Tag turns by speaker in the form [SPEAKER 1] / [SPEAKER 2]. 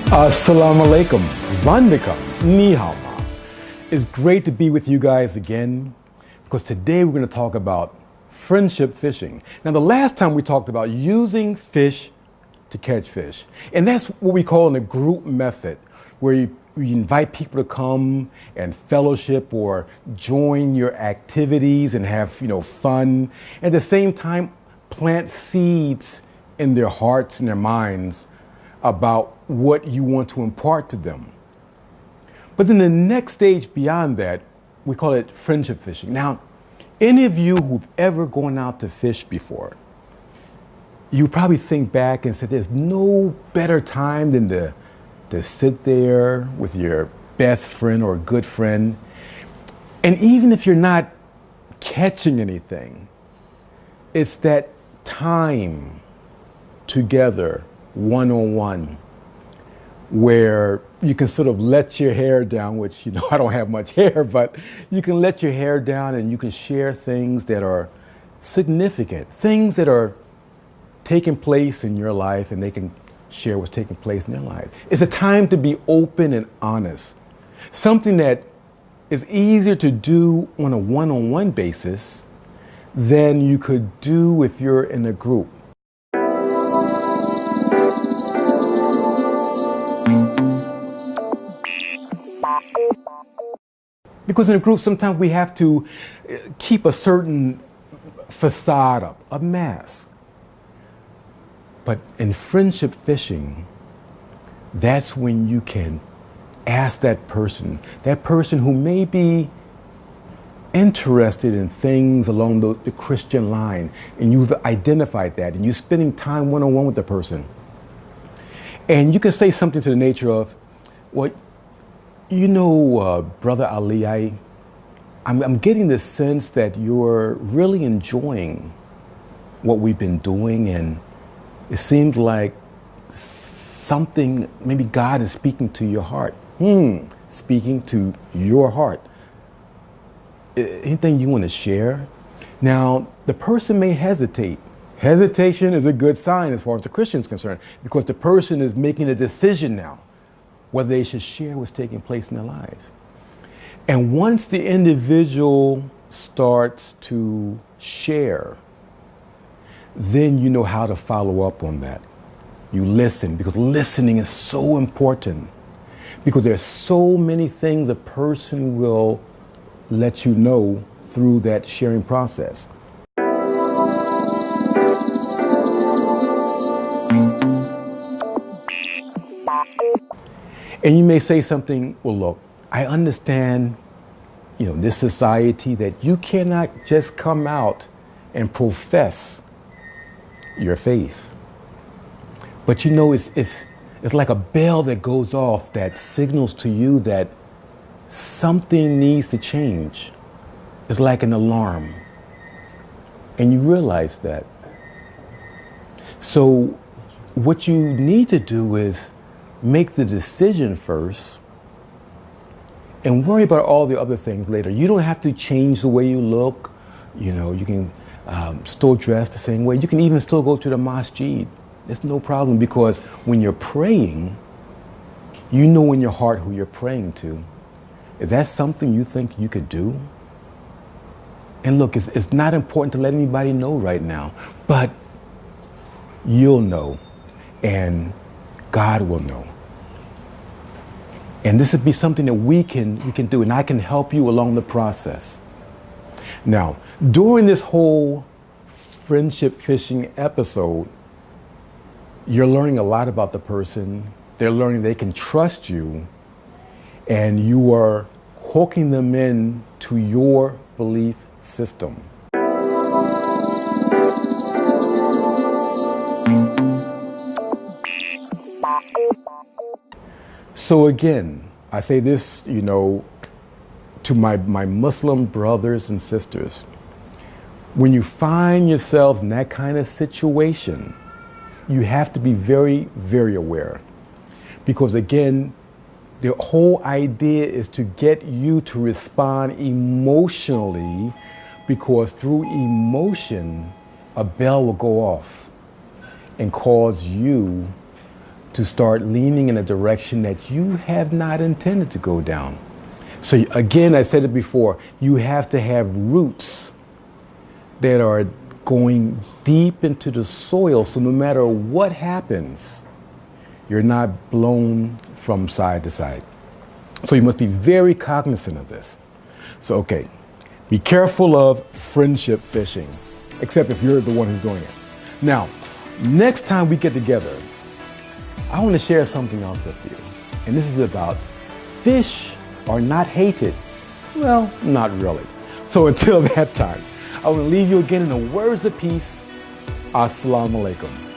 [SPEAKER 1] Assalamu alaikum, Vandikam, Ni hao ma. It's great to be with you guys again because today we're going to talk about friendship fishing. Now, the last time we talked about using fish to catch fish, and that's what we call a group method, where you invite people to come and fellowship or join your activities and have fun. At the same time, plant seeds in their hearts and their minds about what you want to impart to them. But then the next stage beyond that, we call it friendship fishing. Now, any of you who've ever gone out to fish before, you probably think back and said there's no better time than to sit there with your best friend or good friend. And even if you're not catching anything, it's that time together, one-on-one, where you can sort of let your hair down, which, I don't have much hair, but you can let your hair down and you can share things that are significant, things that are taking place in your life, and they can share what's taking place in their life. It's a time to be open and honest, something that is easier to do on a one-on-one basis than you could do if you're in a group. Because in a group, sometimes we have to keep a certain facade up, a mask. But in friendship fishing, that's when you can ask that person who may be interested in things along the Christian line, and you've identified that, and you're spending time one-on-one with the person. And you can say something to the nature of, well, Brother Ali, I'm getting the sense that you're really enjoying what we've been doing, and it seems like something, maybe God is speaking to your heart. Speaking to your heart. Anything you want to share? Now, the person may hesitate. Hesitation is a good sign as far as the Christian is concerned, because the person is making a decision now whether they should share what's taking place in their lives. And once the individual starts to share, then you know how to follow up on that. You listen, because listening is so important, because there's so many things a person will let you know through that sharing process. And you may say something, well, look, I understand, this society, that you cannot just come out and profess your faith. But it's like a bell that goes off that signals to you that something needs to change. It's like an alarm. And you realize that. So what you need to do is make the decision first and worry about all the other things later. You don't have to change the way you look. You can still dress the same way. You can even still go to the masjid. It's no problem, because when you're praying, you know in your heart who you're praying to. If that's something you think you could do, and look, it's not important to let anybody know right now, but you'll know, and God will know. And this would be something that we can do, and I can help you along the process. Now, during this whole friendship fishing episode, you're learning a lot about the person. They're learning they can trust you, and you are hooking them in to your belief system. So again, I say this, to my Muslim brothers and sisters. When you find yourselves in that kind of situation, you have to be very, very aware. Because again, the whole idea is to get you to respond emotionally, because through emotion, a bell will go off and cause you to start leaning in a direction that you have not intended to go down. So again, I said it before, you have to have roots that are going deep into the soil, so no matter what happens, you're not blown from side to side. So you must be very cognizant of this. So, okay, be careful of friendship fishing, except if you're the one who's doing it. Now, next time we get together, I want to share something else with you. And this is about fish are not hated. Well, not really. So until that time, I want to leave you again in the words of peace. Assalamu alaikum.